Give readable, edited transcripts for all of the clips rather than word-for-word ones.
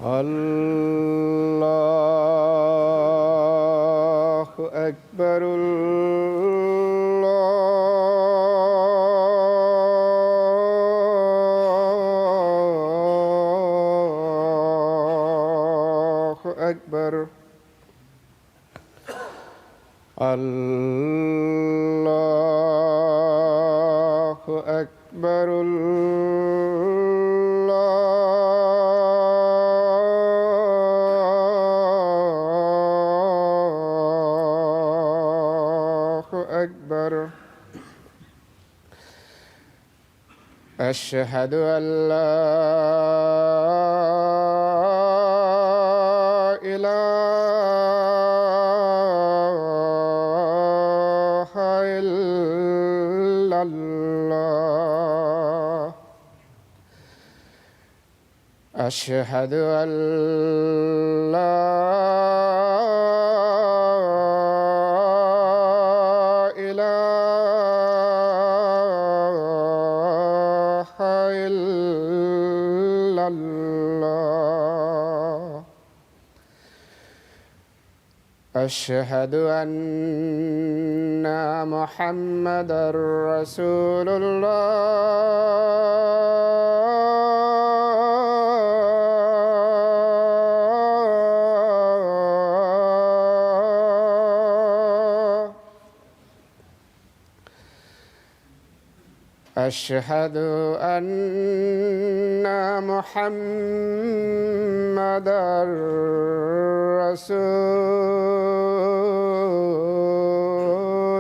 اللہ اکبر اللہ اکبر اللہ اکبر أشهد أن لا إله إلا الله أشهد أن لا أشهد أن محمدًا رسول الله أشهد أن محمدًا رسول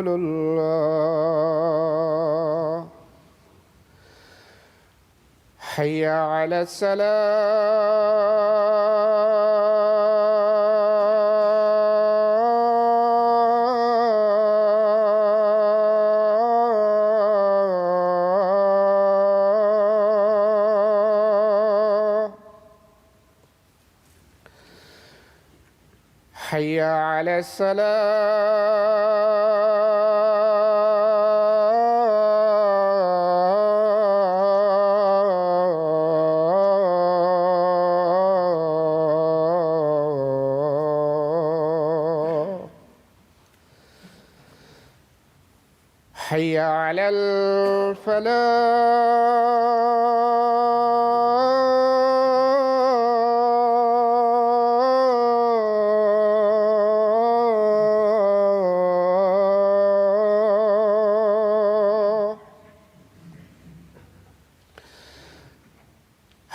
الله حي على حي على الصلاة حي على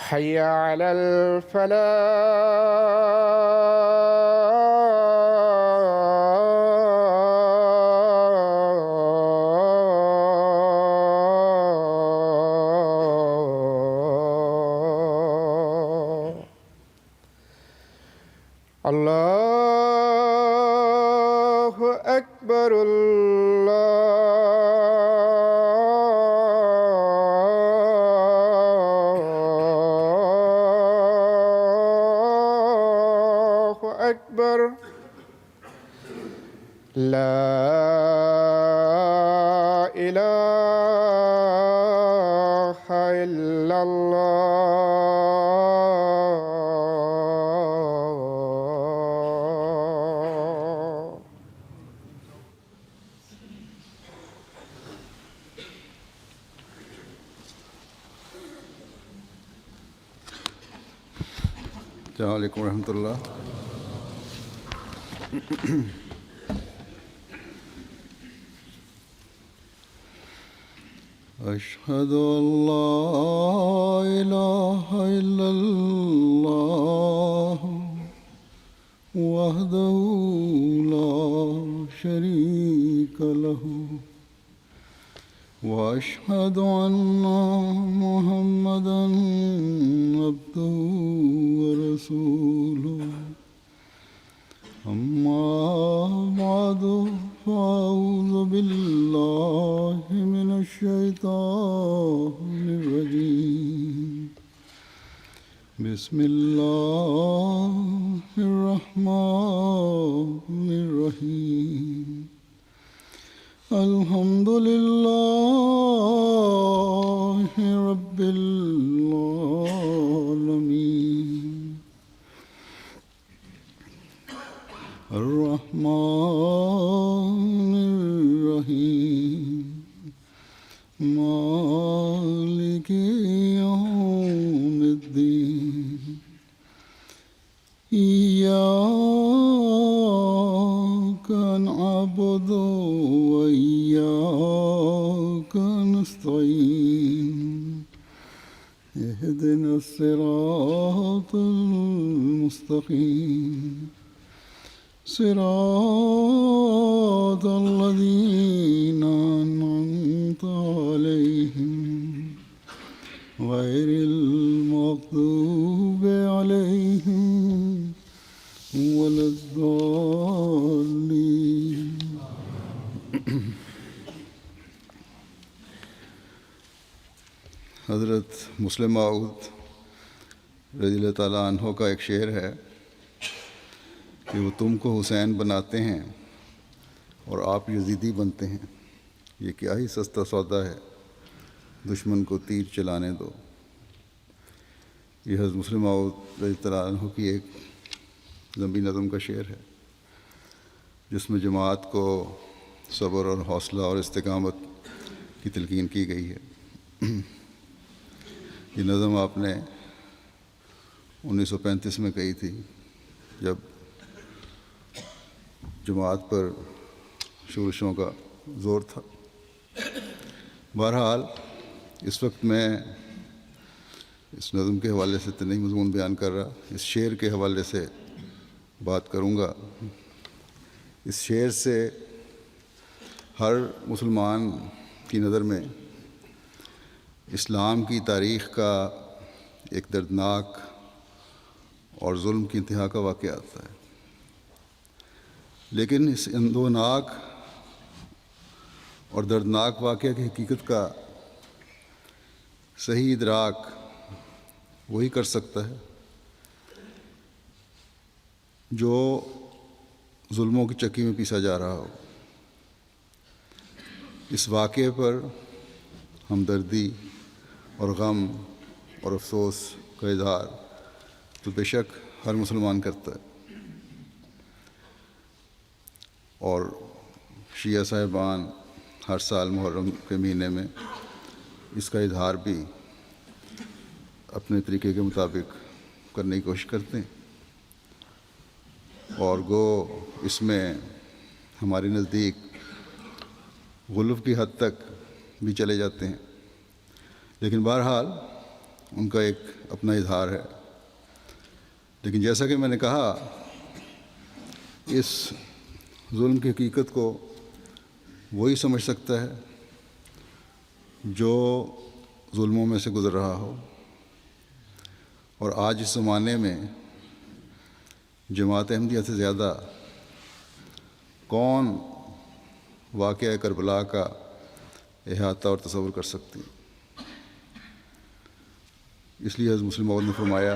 حي على الفلاح الله أكبر الله أكبر لا إله إلا الله السلام علیکم ورحمۃ اللہ. أشهد أن لا إله إلا الله وحده لا شريك له وأشهد أن محمدًا عبده ورسوله أما بعد فأعوذ بالله من الشيطان الرجيم بسم الله الرحمن الرحيم الحمد لله رب العالمين الرحمن الرحيم مالك يوم الدين إياك نعبد وإياك نستعين اهدنا الصراط المستقيم صراط الذين أنعمت عليهم غير المغضوب عليهم ولا الضالين. حضرت مسلم موعود رضی اللہ تعالیٰ عنہ کا ایک شعر ہے کہ وہ تم کو حسین بناتے ہیں اور آپ یزیدی بنتے ہیں، یہ کیا ہی سستا سودا ہے، دشمن کو تیر چلانے دو. یہ حضرت مسلم موعود رضی اللہ عنہ کی ایک لمبی نظم کا شعر ہے جس میں جماعت کو صبر اور حوصلہ اور استقامت کی تلقین کی گئی ہے. یہ نظم آپ نے 1935 میں کہی تھی جب جماعت پر شورشوں کا زور تھا. بہرحال اس وقت میں اس نظم کے حوالے سے تو نہیں مضمون بیان کر رہا، اس شعر کے حوالے سے بات کروں گا. اس شعر سے ہر مسلمان کی نظر میں اسلام کی تاریخ کا ایک دردناک اور ظلم کی انتہا کا واقعہ آتا ہے، لیکن اس اندوناک اور دردناک واقعہ کی حقیقت کا صحیح ادراک وہی کر سکتا ہے جو ظلموں کی چکی میں پیسا جا رہا ہو. اس واقعے پر ہمدردی اور غم اور افسوس کا اظہار تو بے شک ہر مسلمان کرتا ہے، اور شیعہ صاحبان ہر سال محرم کے مہینے میں اس کا اظہار بھی اپنے طریقے کے مطابق کرنے کی کوشش کرتے ہیں، اور گو اس میں ہمارے نزدیک غلو کی حد تک بھی چلے جاتے ہیں، لیکن بہرحال ان کا ایک اپنا اظہار ہے. لیکن جیسا کہ میں نے کہا، اس ظلم کی حقیقت کو وہی سمجھ سکتا ہے جو ظلموں میں سے گزر رہا ہو. اور آج اس زمانے میں جماعت احمدیہ سے زیادہ کون واقعہ کربلا کا احاطہ اور تصور کر سکتی. اس لیے حضرت مسلم موعود نے فرمایا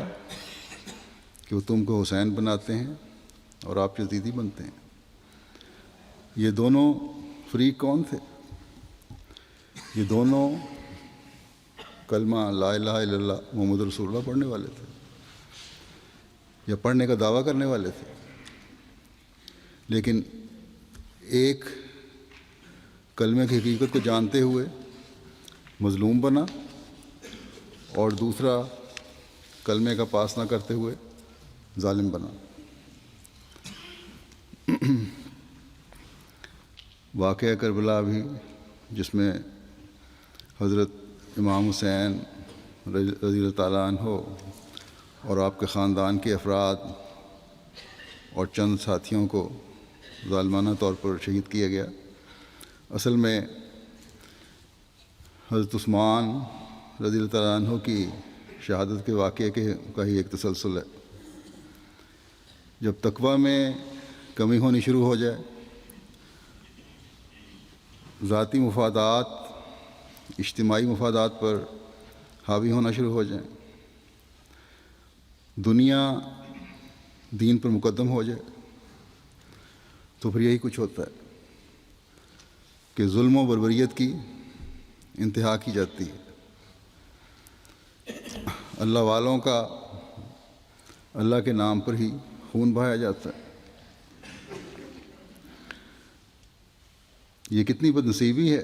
کہ وہ تم کو حسین بناتے ہیں اور آپ یزیدی بنتے ہیں. یہ دونوں فریق کون تھے؟ یہ دونوں کلمہ لا الہ الا اللہ محمد رسول اللہ پڑھنے والے تھے یا پڑھنے کا دعویٰ کرنے والے تھے، لیکن ایک کلمے کی حقیقت کو جانتے ہوئے مظلوم بنا اور دوسرا کلمے کا پاس نہ کرتے ہوئے ظالم بنا. واقعہ کربلا بھی، جس میں حضرت امام حسین رضی اللہ تعالیٰ عنہ اور آپ کے خاندان کے افراد اور چند ساتھیوں کو ظالمانہ طور پر شہید کیا گیا، اصل میں حضرت عثمان رضی اللہ تعالیٰ عنہ کی شہادت کے واقعے کا ہی ایک تسلسل ہے. جب تقویٰ میں کمی ہونی شروع ہو جائے ذاتی مفادات اجتماعی مفادات پر حاوی ہونا شروع ہو جائیں، دنیا دین پر مقدم ہو جائے، تو پھر یہی کچھ ہوتا ہے کہ ظلم و بربریت کی انتہا کی جاتی ہے۔ اللہ والوں کا اللہ کے نام پر ہی خون بہایا جاتا ہے۔ یہ کتنی بد نصیبی ہے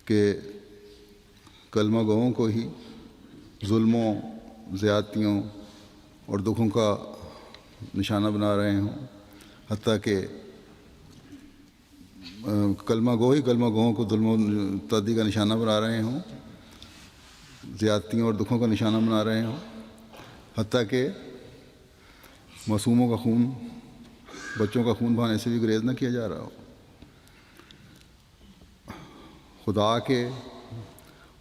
کہ کلمہ گوؤں کو ہی ظلموں، زیادتیوں اور دکھوں کا نشانہ بنا رہے ہوں، حتیٰ کہ کلمہ گوؤں کو ظلم و تعدی کا نشانہ بنا رہے ہوں، زیادتیوں اور دکھوں کا نشانہ بنا رہے ہوں، حتیٰ کہ معصوموں کا خون، بچوں کا خون بہانے سے بھی گریز نہ کیا جا رہا ہو۔ خدا کے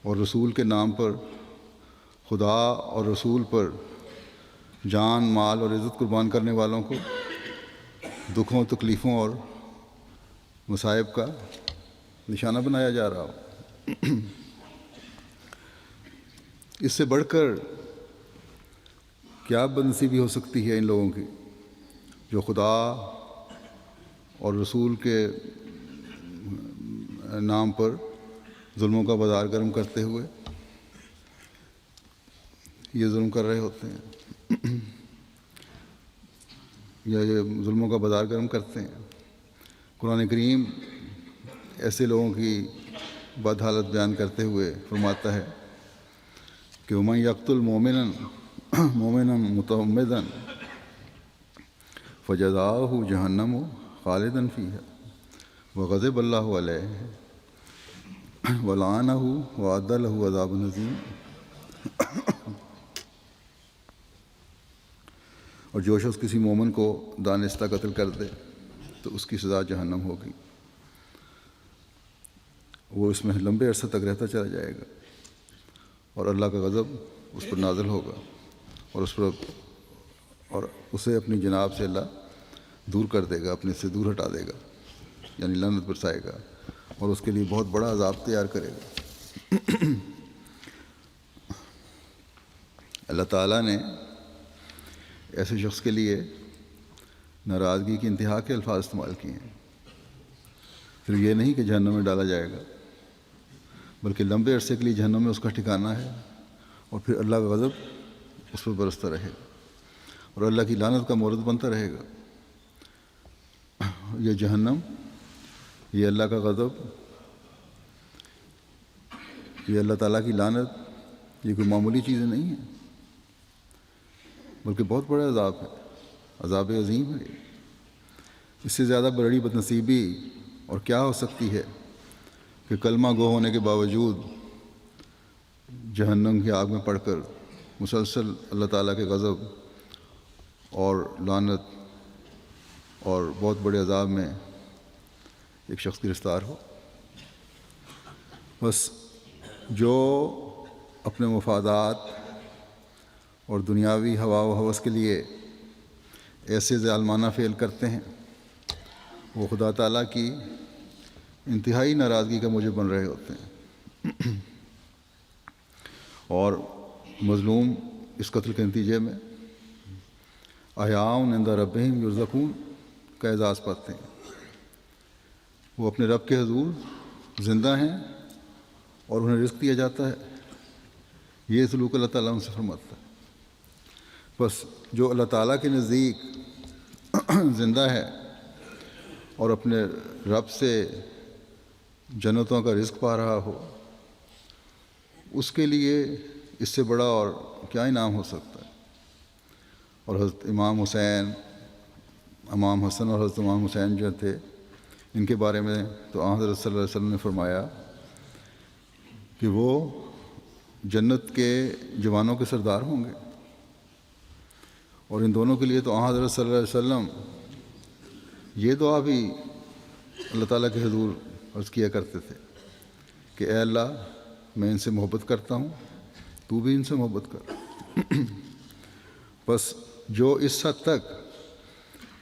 اور رسول کے نام پر خدا اور رسول پر جان، مال اور عزت قربان کرنے والوں کو دکھوں، تکلیفوں اور مصائب کا نشانہ بنایا جا رہا ہو۔ اس سے بڑھ کر کیا بدنصیبی ہو سکتی ہے ان لوگوں کی جو خدا اور رسول کے نام پر ظلموں کا بازار گرم کرتے ہوئے یہ ظلم کر رہے ہوتے ہیں یا یہ ظلموں کا بازار گرم کرتے ہیں۔ قرآن کریم ایسے لوگوں کی بد حالت بیان کرتے ہوئے فرماتا ہے کہ وَمَن يَقْتُلْ مُؤْمِنًا مُتَعَمِّدًا فَجَزَاؤُهُ جَهَنَّمُ خَالِدًا فِيهَا وَغَضِبَ اللَّهُ عَلَيْهِ وَلَعَنَهُ وَأَعَدَّ لَهُ عَذَابًا عَظِيمًا۔ اور جو شخص کسی مومن کو دانستہ قتل کر دے تو اس کی سزا جہنم ہوگی، وہ اس میں لمبے عرصے تک رہتا چلا جائے گا اور اللہ کا غضب اس پر نازل ہوگا اور اسے اپنی جناب سے اللہ دور کر دے گا، اپنے سے دور ہٹا دے گا، یعنی لعنت برسائے گا اور اس کے لیے بہت بڑا عذاب تیار کرے گا۔ اللہ تعالیٰ نے ایسے شخص کے لیے ناراضگی کی انتہا کے الفاظ استعمال کیے ہیں۔ پھر یہ نہیں کہ جہنم میں ڈالا جائے گا، بلکہ لمبے عرصے کے لیے جہنم میں اس کا ٹھکانہ ہے اور پھر اللہ کا غضب اس پر برستا رہے گا اور اللہ کی لعنت کا مورد بنتا رہے گا۔ یہ جہنم، یہ اللہ کا غضب، یہ اللہ تعالیٰ کی لعنت، یہ کوئی معمولی چیزیں نہیں ہیں، بلکہ بہت بڑا عذاب ہے، عذاب عظیم ہے۔ اس سے زیادہ بڑی بدنصیبی اور کیا ہو سکتی ہے کہ کلمہ گو ہونے کے باوجود جہنم کی آگ میں پڑ کر مسلسل اللہ تعالیٰ کے غضب اور لعنت اور بہت بڑے عذاب میں ایک شخص گرفتار ہو۔ بس جو اپنے مفادات اور دنیاوی ہوا و ہوس کے لیے ایسے ظالمانہ فعل کرتے ہیں، وہ خدا تعالیٰ کی انتہائی ناراضگی کا موجب بن رہے ہوتے ہیں، اور مظلوم اس قتل کے نتیجے میں احیاء عند ربہم یرزقون کا اعزاز پاتے ہیں۔ وہ اپنے رب کے حضور زندہ ہیں اور انہیں رزق دیا جاتا ہے۔ یہ سلوک اللہ تعالیٰ ان سے فرماتا ہے۔ بس جو اللہ تعالیٰ کے نزدیک زندہ ہے اور اپنے رب سے جنتوں کا رزق پا رہا ہو، اس کے لیے اس سے بڑا اور کیا انعام ہو سکتا ہے۔ اور حضرت امام حسین، امام حسن اور حضرت امام حسین جو تھے، ان کے بارے میں تو آن حضرت صلی اللہ علیہ وسلم نے فرمایا کہ وہ جنت کے جوانوں کے سردار ہوں گے، اور ان دونوں کے لیے تو آن حضرت صلی اللہ علیہ وسلم یہ دعا بھی اللہ تعالیٰ کے حضور عرض کیا کرتے تھے کہ اے اللہ، میں ان سے محبت کرتا ہوں، تو بھی ان سے محبت کر۔ بس جو اس حد تک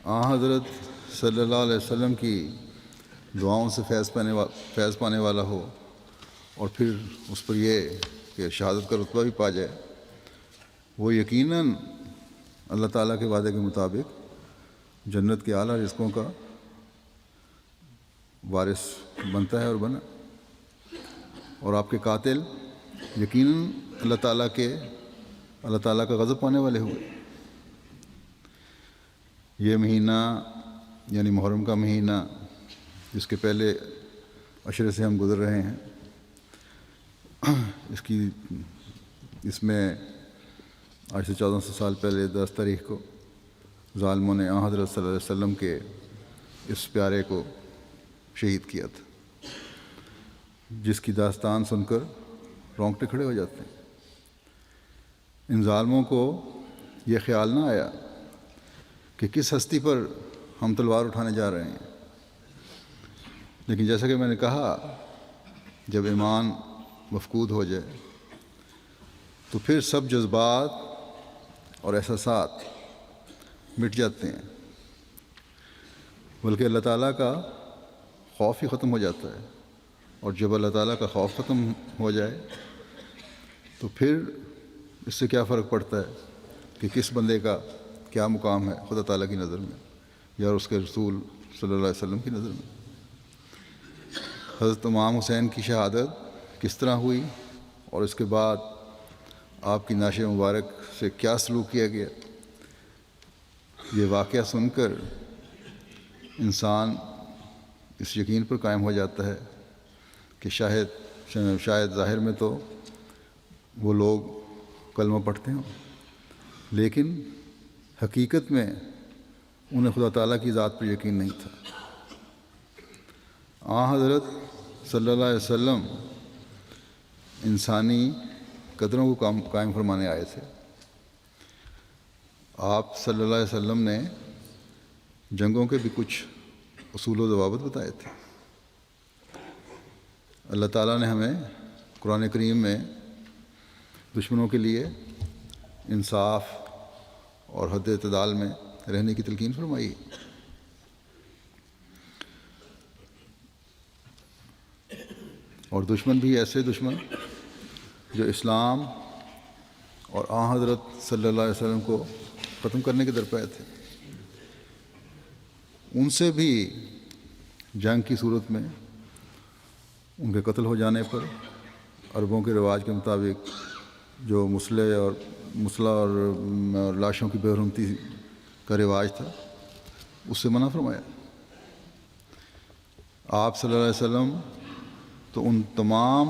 آن حضرت صلی اللہ علیہ وسلم کی دعاؤں سے فیض پانے والا ہو اور پھر اس پر یہ کہ شہادت کا رتبہ بھی پا جائے، وہ یقیناً اللہ تعالیٰ کے وعدے کے مطابق جنت کے اعلیٰ رزقوں کا وارث بنتا ہے اور بنا۔ اور آپ کے قاتل یقیناً اللہ تعالیٰ کا غضب پانے والے ہوئے۔ یہ مہینہ یعنی محرم کا مہینہ جس کے پہلے عشرے سے ہم گزر رہے ہیں، اس میں آج سے 1400 سال پہلے 10 تاریخ کو ظالموں نے حضرت صلی اللہ علیہ وسلم کے اس پیارے کو شہید کیا تھا، جس کی داستان سن کر رونگٹے کھڑے ہو جاتے ہیں۔ ان ظالموں کو یہ خیال نہ آیا کہ کس ہستی پر ہم تلوار اٹھانے جا رہے ہیں، لیکن جیسا کہ میں نے کہا، جب ایمان مفقود ہو جائے تو پھر سب جذبات اور احساسات مٹ جاتے ہیں، بلکہ اللہ تعالیٰ کا خوف ہی ختم ہو جاتا ہے۔ اور جب اللہ تعالیٰ کا خوف ختم ہو جائے تو پھر اس سے کیا فرق پڑتا ہے کہ کس بندے کا کیا مقام ہے خدا تعالیٰ کی نظر میں یا اس کے رسول صلی اللہ علیہ وسلم کی نظر میں۔ حضرت امام حسین کی شہادت کس طرح ہوئی اور اس کے بعد آپ کی نعش مبارک سے کیا سلوک کیا گیا، یہ واقعہ سن کر انسان اس یقین پر قائم ہو جاتا ہے کہ شاید ظاہر میں تو وہ لوگ کلمہ پڑھتے ہوں، لیکن حقیقت میں انہیں خدا تعالیٰ کی ذات پر یقین نہیں تھا۔ حضرت صلی اللہ علیہ وسلم انسانی قدروں کو قائم فرمانے آئے تھے۔ آپ صلی اللہ علیہ وسلم نے جنگوں کے بھی کچھ اصول و ضوابط بتائے تھے۔ اللہ تعالیٰ نے ہمیں قرآن کریم میں دشمنوں کے لیے انصاف اور حد اعتدال میں رہنے کی تلقین فرمائی۔ اور دشمن بھی ایسے دشمن جو اسلام اور حضرت صلی اللہ علیہ وسلم کو ختم کرنے کے درپے تھے، ان سے بھی جنگ کی صورت میں ان کے قتل ہو جانے پر عربوں کے رواج کے مطابق جو مسلح اور لاشوں کی بے حرمتی کا رواج تھا، اس سے منع فرمایا۔ آپ صلی اللہ علیہ وسلم تو ان تمام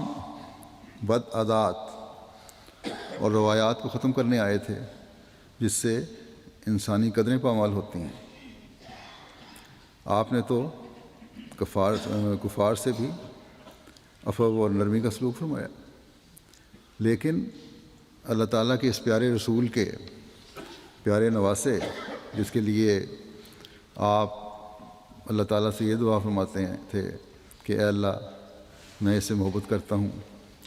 بد عادات اور روایات کو ختم کرنے آئے تھے جس سے انسانی قدریں پامال ہوتی ہیں۔ آپ نے تو کفار سے بھی عفو اور نرمی کا سلوک فرمایا، لیکن اللہ تعالیٰ کے اس پیارے رسول کے پیارے نواسے جس کے لیے آپ اللہ تعالیٰ سے یہ دعا فرماتے تھے کہ اے اللہ میں اس سے محبت کرتا ہوں،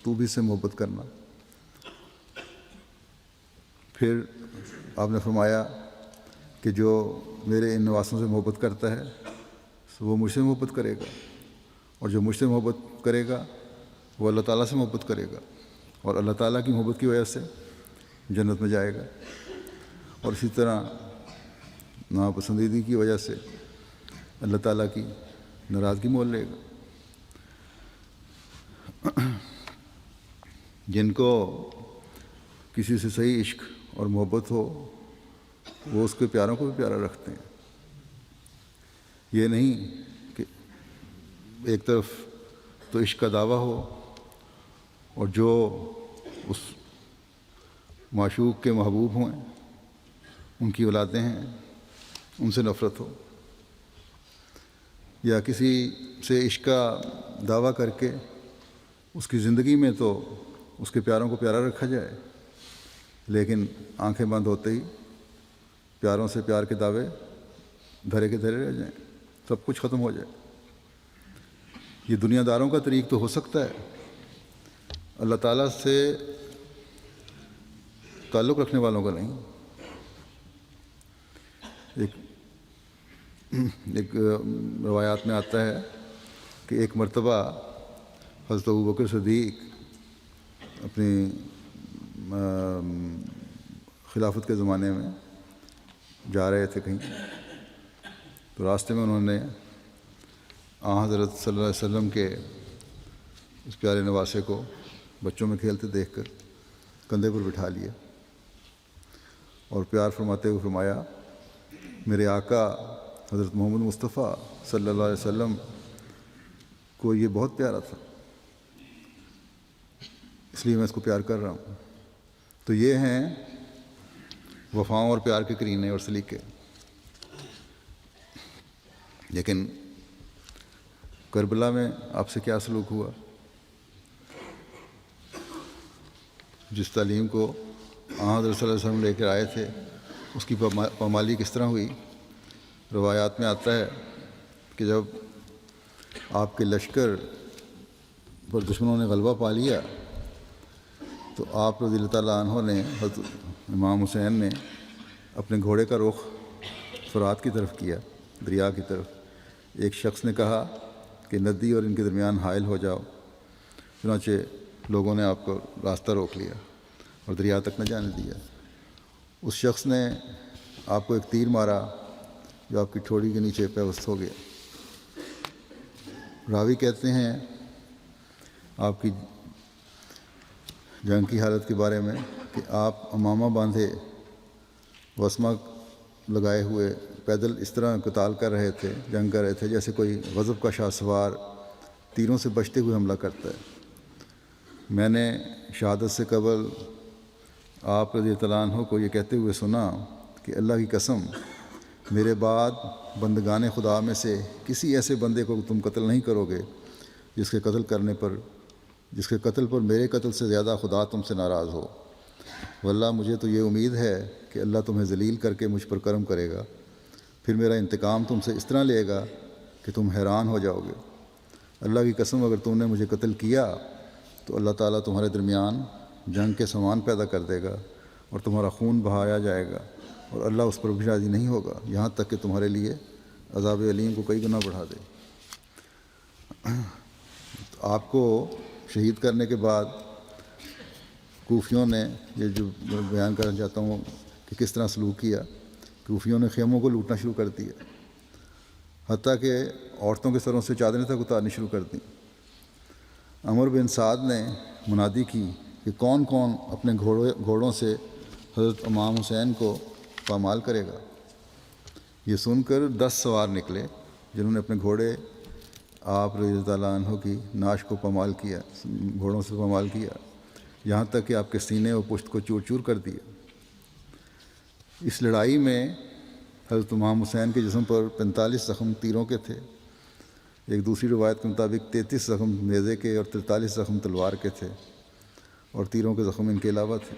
تو بھی اس سے محبت کرنا۔ پھر آپ نے فرمایا کہ جو میرے ان نواسوں سے محبت کرتا ہے وہ مجھ سے محبت کرے گا، اور جو مجھ سے محبت کرے گا وہ اللہ تعالیٰ سے محبت کرے گا، اور اللہ تعالیٰ کی محبت کی وجہ سے جنت میں جائے گا، اور اسی طرح ناپسندیدگی کی وجہ سے اللہ تعالیٰ کی ناراضگی مول لے گا۔ جن کو کسی سے صحیح عشق اور محبت ہو وہ اس کے پیاروں کو بھی پیارا رکھتے ہیں۔ یہ نہیں کہ ایک طرف تو عشق کا دعویٰ ہو اور جو اس معشوق کے محبوب ہوئیں ان کی اولادیں ہیں ان سے نفرت ہو، یا کسی سے عشق کا دعویٰ کر کے اس کی زندگی میں تو اس کے پیاروں کو پیارا رکھا جائے، لیکن آنکھیں بند ہوتے ہی پیاروں سے پیار کے دعوے دھرے کے دھرے رہ جائیں، سب کچھ ختم ہو جائے۔ یہ دنیا داروں کا طریق تو ہو سکتا ہے، اللہ تعالیٰ سے تعلق رکھنے والوں کا نہیں۔ ایک روایات میں آتا ہے کہ ایک مرتبہ حضرت ابوبکر صدیق اپنی خلافت کے زمانے میں جا رہے تھے کہیں، تو راستے میں انہوں نے حضرت صلی اللہ علیہ وسلم کے اس پیارے نواسے کو بچوں میں کھیلتے دیکھ کر کندھے پر بٹھا لیا اور پیار فرماتے ہوئے فرمایا، میرے آقا حضرت محمد مصطفیٰ صلی اللہ علیہ وسلم کو یہ بہت پیارا تھا، اس لیے میں اس کو پیار کر رہا ہوں۔ تو یہ ہیں وفاؤں اور پیار کے کرینے اور سلیقے۔ لیکن کربلا میں آپ سے کیا سلوک ہوا؟ جس تعلیم کو حضرت صلی اللہ علیہ وسلم لے کر آئے تھے اس کی پامالی کس طرح ہوئی؟ روایات میں آتا ہے کہ جب آپ کے لشکر پر دشمنوں نے غلبہ پا لیا تو آپ رضی اللہ تعالیٰ عنہ نے، حضرت امام حسین نے اپنے گھوڑے کا رخ فرات کی طرف کیا، دریا کی طرف۔ ایک شخص نے کہا کہ ندی اور ان کے درمیان حائل ہو جاؤ، چنانچہ لوگوں نے آپ کو راستہ روک لیا اور دریا تک نہ جانے دیا۔ اس شخص نے آپ کو ایک تیر مارا جو آپ کی ٹھوڑی کے نیچے پیوست ہو گیا۔ راوی کہتے ہیں آپ کی جنگ کی حالت کے بارے میں کہ آپ امامہ باندھے وسمہ لگائے ہوئے پیدل اس طرح قتال کر رہے تھے، جنگ کر رہے تھے جیسے کوئی غضب کا شاہ سوار تیروں سے بچتے ہوئے حملہ کرتا ہے۔ میں نے شہادت سے قبل آپ رضی اللہ عنہ کو یہ کہتے ہوئے سنا کہ اللہ کی قسم، میرے بعد بندگان خدا میں سے کسی ایسے بندے کو تم قتل نہیں کرو گے جس کے قتل پر میرے قتل سے زیادہ خدا تم سے ناراض ہو۔ واللہ مجھے تو یہ امید ہے کہ اللہ تمہیں ذلیل کر کے مجھ پر کرم کرے گا، پھر میرا انتقام تم سے اس طرح لے گا کہ تم حیران ہو جاؤ گے۔ اللہ کی قسم اگر تم نے مجھے قتل کیا تو اللہ تعالیٰ تمہارے درمیان جنگ کے سامان پیدا کر دے گا اور تمہارا خون بہایا جائے گا اور اللہ اس پر بھی راضی نہیں ہوگا، یہاں تک کہ تمہارے لیے عذاب علیم کو کئی گنا بڑھا دے۔ آپ کو شہید کرنے کے بعد کوفیوں نے، یہ جو بیان کرنا چاہتا ہوں کہ کس طرح سلوک کیا، کوفیوں نے خیموں کو لوٹنا شروع کر دیا، حتیٰ کہ عورتوں کے سروں سے چادریں تک اتارنی شروع کر دیں۔ عمر بن سعد نے منادی کی کہ کون کون اپنے گھوڑوں سے حضرت امام حسین کو پامال کرے گا۔ یہ سن کر 10 سوار نکلے جنہوں نے اپنے گھوڑے آپ رضی اللہ عنہ کی ناش کو پامال کیا، گھوڑوں سے پامال کیا، یہاں تک کہ آپ کے سینے اور پشت کو چور چور کر دیا۔ اس لڑائی میں حضرت امام حسین کے جسم پر 45 زخم تیروں کے تھے، ایک دوسری روایت کے مطابق 33 زخم نیزے کے اور 43 زخم تلوار کے تھے، اور تیروں کے زخم ان کے علاوہ تھے۔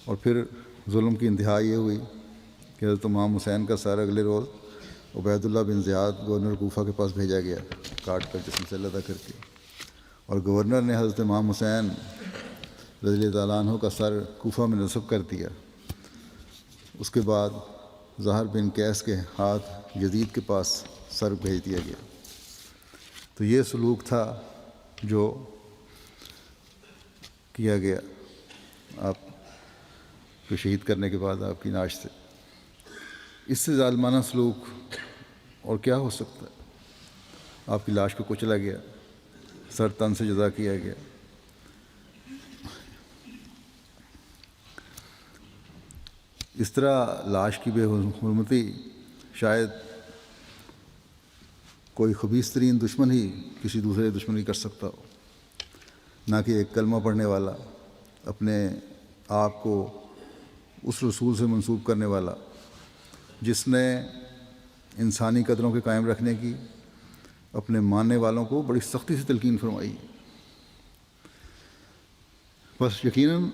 اور پھر ظلم کی انتہا یہ ہوئی کہ حضرت امام حسین کا سر اگلے روز عبید اللہ بن زیاد گورنر کوفہ کے پاس بھیجا گیا، کاٹ کر جسم سے علیحدہ کر کے، اور گورنر نے حضرت امام حسین رضی اللہ تعالیٰ عنہ کا سر کوفہ میں نصب کر دیا۔ اس کے بعد زہر بن قیس کے ہاتھ یزید کے پاس سر بھیج دیا گیا۔ تو یہ سلوک تھا جو کیا گیا آپ کو شہید کرنے کے بعد آپ کی ناش سے۔ اس سے ظالمانہ سلوک اور کیا ہو سکتا ہے؟ آپ کی لاش کو کچلا گیا، سر تن سے جدا کیا گیا۔ اس طرح لاش کی بے حرمتی شاید کوئی خبیث ترین دشمن ہی کسی دوسرے دشمن کی کر سکتا ہو، نہ کہ ایک کلمہ پڑھنے والا، اپنے آپ کو اس رسول سے منسوب کرنے والا جس نے انسانی قدروں کے قائم رکھنے کی اپنے ماننے والوں کو بڑی سختی سے تلقین فرمائی۔ بس یقیناً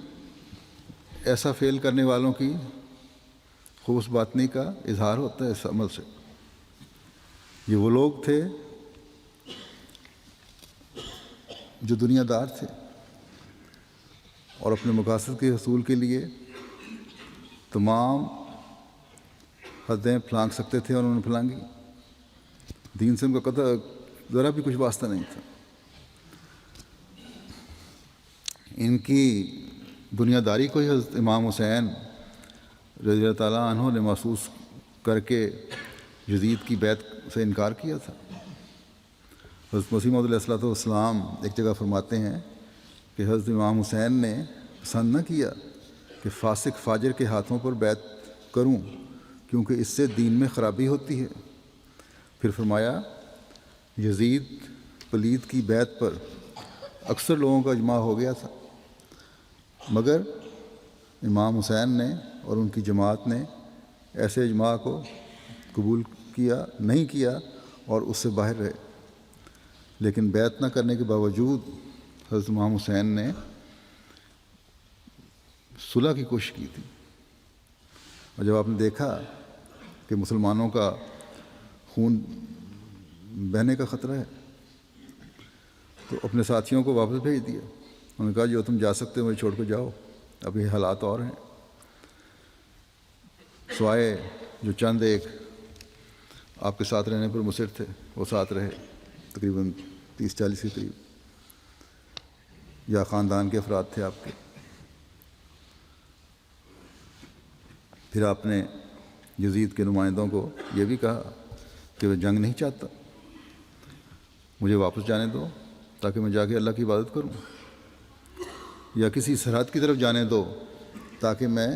ایسا فعل کرنے والوں کی خبث باطنی کا اظہار ہوتا ہے اس عمل سے۔ یہ وہ لوگ تھے جو دنیا دار تھے اور اپنے مقاصد کے حصول کے لیے تمام حدیں پھلانگ سکتے تھے اور انہوں نے پھلانگی۔ دین سے ان کا ذرا بھی کچھ واسطہ نہیں تھا۔ ان کی دنیا داری کو ہی حضرت امام حسین رضی اللہ تعالیٰ عنہ نے محسوس کر کے یزید کی بیعت سے انکار کیا تھا۔ حضرت مسیح موعود علیہ الصلوۃ والسلام ایک جگہ فرماتے ہیں کہ حضرت امام حسین نے پسند نہ کیا کہ فاسق فاجر کے ہاتھوں پر بیعت کروں، کیونکہ اس سے دین میں خرابی ہوتی ہے۔ پھر فرمایا یزید پلید کی بیعت پر اکثر لوگوں کا اجماع ہو گیا تھا، مگر امام حسین نے اور ان کی جماعت نے ایسے اجماع کو قبول نہیں کیا اور اس سے باہر رہے۔ لیکن بیعت نہ کرنے کے باوجود حضرت امام حسین نے صلح کی کوشش کی تھی، اور جب آپ نے دیکھا کہ مسلمانوں کا خون بہنے کا خطرہ ہے تو اپنے ساتھیوں کو واپس بھیج دیا۔ انہوں نے کہا جو تم جا سکتے ہو مجھے چھوڑ کے جاؤ، اب یہ حالات اور ہیں۔ سوائے جو چند ایک آپ کے ساتھ رہنے پر مصر تھے وہ ساتھ رہے، تقریباً 30-40 کے قریب، یا خاندان کے افراد تھے آپ کے۔ پھر آپ نے یزید کے نمائندوں کو یہ بھی کہا کہ وہ جنگ نہیں چاہتا، مجھے واپس جانے دو تاکہ میں جا کے اللہ کی عبادت کروں، یا کسی سرحد کی طرف جانے دو تاکہ میں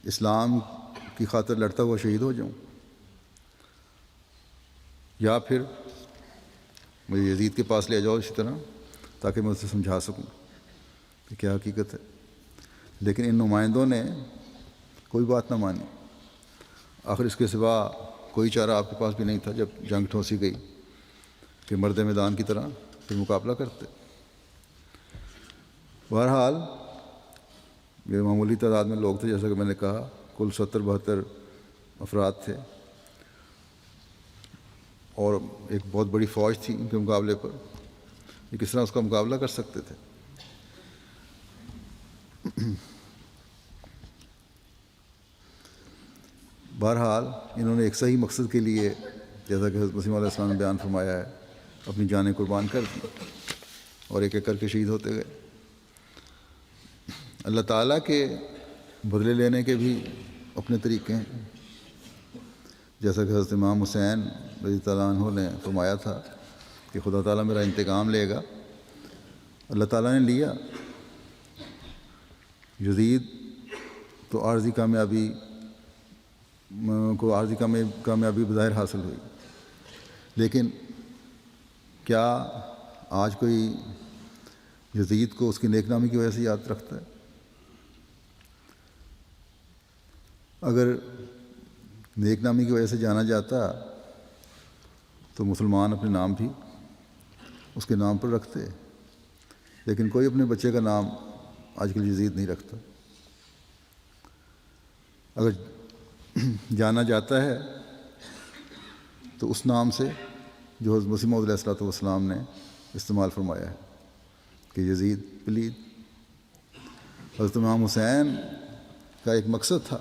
اسلام کی خاطر لڑتا ہوا شہید ہو جاؤں، یا پھر مجھے یزید کے پاس لے جاؤ اسی طرح تاکہ میں اسے سمجھا سکوں کہ کیا حقیقت ہے۔ لیکن ان نمائندوں نے کوئی بات نہ مانی۔ آخر اس کے سوا کوئی چارہ آپ کے پاس بھی نہیں تھا جب جنگ ٹھونسی گئی کہ مرد میدان کی طرح پھر مقابلہ کرتے۔ بہرحال یہ معمولی تعداد میں لوگ تھے، جیسا کہ میں نے کہا، کل 70-72 افراد تھے، اور ایک بہت بڑی فوج تھی ان کے مقابلے پر۔ یہ کس طرح اس کا مقابلہ کر سکتے تھے؟ بہرحال انہوں نے ایک صحیح مقصد کے لیے، جیسا کہ حضرت مسیح علیہ السلام نے بیان فرمایا ہے، اپنی جانیں قربان کر دی اور ایک ایک کر کے شہید ہوتے گئے۔ اللہ تعالیٰ کے بدلے لینے کے بھی اپنے طریقے ہیں، جیسا کہ حضرت امام حسین رضی اللہ عنہ نے فرمایا تھا کہ خدا تعالیٰ میرا انتقام لے گا۔ اللہ تعالیٰ نے لیا۔ یزید تو عارضی کامیابی بظاہر حاصل ہوئی، لیکن کیا آج کوئی یزید کو اس کی نیک نامی کی وجہ سے یاد رکھتا ہے؟ اگر نیک نامی کی وجہ سے جانا جاتا تو مسلمان اپنے نام بھی اس کے نام پر رکھتے، لیکن کوئی اپنے بچے کا نام آج کل یزید نہیں رکھتا۔ اگر جانا جاتا ہے تو اس نام سے جو حضرت مسیح موعود علیہ الصلوۃ والسلام نے استعمال فرمایا ہے کہ یزید پلید۔ حضرت امام حسین کا ایک مقصد تھا،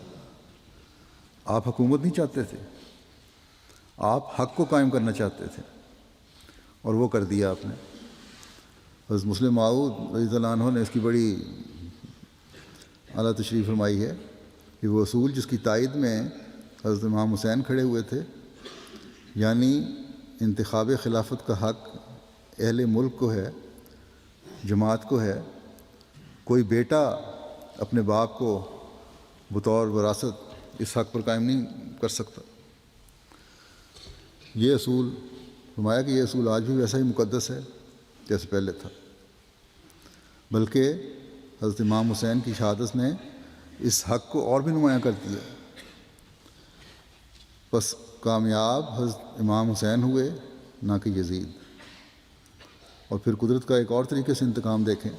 آپ حکومت نہیں چاہتے تھے، آپ حق کو قائم کرنا چاہتے تھے، اور وہ کر دیا آپ نے۔ حضرت مسلم موعود رضی اللہ عنہ نے اس کی بڑی اعلیٰ تشریح فرمائی ہے کہ وہ اصول جس کی تائید میں حضرت امام حسین کھڑے ہوئے تھے، یعنی انتخاب خلافت کا حق اہل ملک کو ہے، جماعت کو ہے، کوئی بیٹا اپنے باپ کو بطور وراثت اس حق پر قائم نہیں کر سکتا۔ یہ اصول فرمایا کہ یہ اصول آج بھی ویسا ہی مقدس ہے جیسے پہلے تھا، بلکہ حضرت امام حسین کی شہادت نے اس حق کو اور بھی نمایاں کر دیا۔ بس کامیاب حضرت امام حسین ہوئے، نہ کہ یزید۔ اور پھر قدرت کا ایک اور طریقے سے انتقام دیکھیں،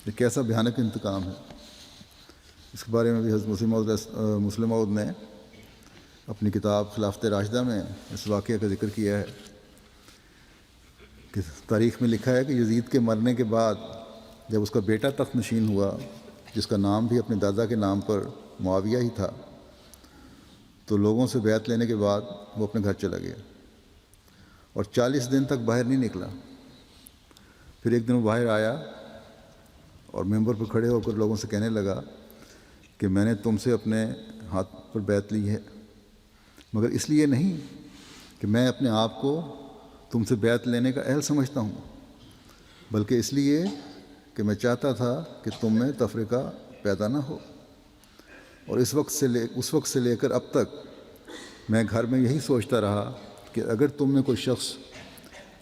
یہ کیسا بھیانک انتقام ہے۔ اس کے بارے میں بھی حضرت مسلم موعود نے اپنی کتاب خلافت راشدہ میں اس واقعے کا ذکر کیا ہے کہ تاریخ میں لکھا ہے کہ یزید کے مرنے کے بعد جب اس کا بیٹا تخت نشین ہوا، جس کا نام بھی اپنے دادا کے نام پر معاویہ ہی تھا، تو لوگوں سے بیعت لینے کے بعد وہ اپنے گھر چلا گیا اور 40 دن تک باہر نہیں نکلا۔ پھر ایک دن وہ باہر آیا اور ممبر پر کھڑے ہو کر لوگوں سے کہنے لگا کہ میں نے تم سے اپنے ہاتھ پر بیعت لی ہے، مگر اس لیے نہیں کہ میں اپنے آپ کو تم سے بیعت لینے کا اہل سمجھتا ہوں، بلکہ اس لیے کہ میں چاہتا تھا کہ تم میں تفرقہ پیدا نہ ہو۔ اور اس وقت سے لے کر اب تک میں گھر میں یہی سوچتا رہا کہ اگر تم میں کوئی شخص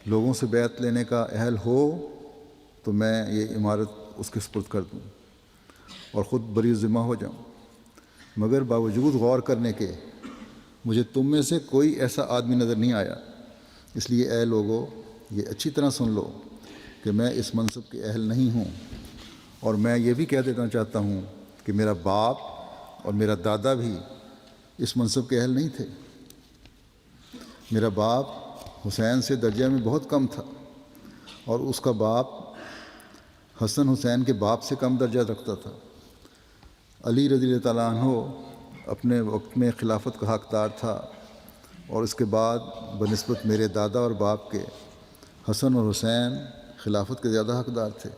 لوگوں سے بیعت لینے کا اہل ہو تو میں یہ عمارت اس کے سپرد کر دوں اور خود بری ذمہ ہو جاؤں، مگر باوجود غور کرنے کے مجھے تم میں سے کوئی ایسا آدمی نظر نہیں آیا۔ اس لیے اے لوگو، یہ اچھی طرح سن لو کہ میں اس منصب کے اہل نہیں ہوں، اور میں یہ بھی کہہ دینا چاہتا ہوں کہ میرا باپ اور میرا دادا بھی اس منصب کے اہل نہیں تھے۔ میرا باپ حسین سے درجہ میں بہت کم تھا، اور اس کا باپ حسن حسین کے باپ سے کم درجہ رکھتا تھا۔ علی رضی اللہ تعالیٰ عنہ اپنے وقت میں خلافت کا حقدار تھا، اور اس کے بعد بنسبت میرے دادا اور باپ کے حسن اور حسین خلافت کے زیادہ حقدار تھے،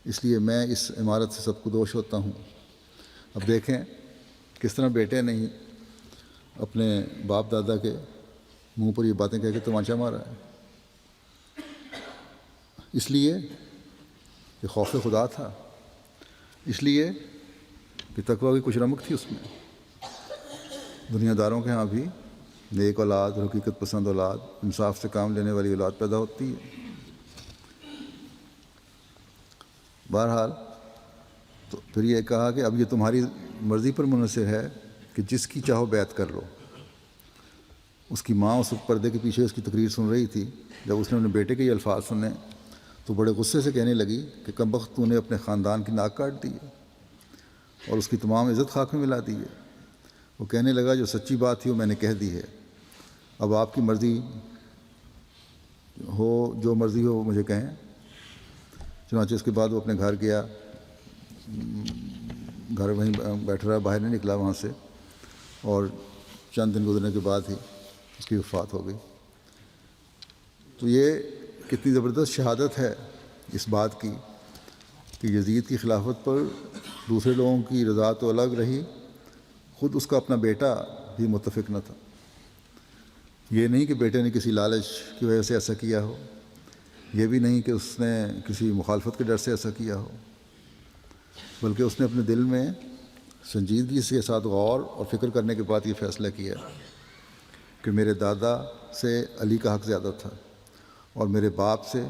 اس لیے میں اس عمارت سے سب کو دوش ہوتا ہوں۔ اب دیکھیں کس طرح بیٹے نے ہی اپنے باپ دادا کے منہ پر یہ باتیں کہہ کے تماچا مارا ہے، اس لیے کہ خوف خدا تھا، اس لیے کہ تقوی کی کچھ رمق تھی اس میں۔ دنیا داروں کے ہاں بھی نیک اولاد، حقیقت پسند اولاد، انصاف سے کام لینے والی اولاد پیدا ہوتی ہے۔ بہرحال تو پھر یہ کہا کہ اب یہ تمہاری مرضی پر منحصر ہے کہ جس کی چاہو بیعت کر لو۔ اس کی ماں اس وقت پردے کے پیچھے اس کی تقریر سن رہی تھی۔ جب اس نے اپنے بیٹے کے یہ الفاظ سنے تو بڑے غصے سے کہنے لگی کہ کمبخت تو نے اپنے خاندان کی ناک کاٹ دی ہے اور اس کی تمام عزت خاک میں ملا دی ہے۔ وہ کہنے لگا جو سچی بات تھی وہ میں نے کہہ دی ہے، اب آپ کی مرضی ہو، جو مرضی ہو مجھے کہیں۔ چنانچہ اس کے بعد وہ اپنے گھر گیا، گھر وہیں بیٹھ رہا، باہر نہیں نکلا وہاں سے، اور چند دن گزرنے کے بعد ہی اس کی وفات ہو گئی۔ تو یہ کتنی زبردست شہادت ہے اس بات کی کہ یزید کی خلافت پر دوسرے لوگوں کی رضا تو الگ رہی، خود اس کا اپنا بیٹا بھی متفق نہ تھا۔ یہ نہیں کہ بیٹے نے کسی لالچ کی وجہ سے ایسا کیا ہو، یہ بھی نہیں کہ اس نے کسی مخالفت کے ڈر سے ایسا کیا ہو، بلکہ اس نے اپنے دل میں سنجیدگی کے ساتھ غور اور فکر کرنے کے بعد یہ فیصلہ کیا کہ میرے دادا سے علی کا حق زیادہ تھا اور میرے باپ سے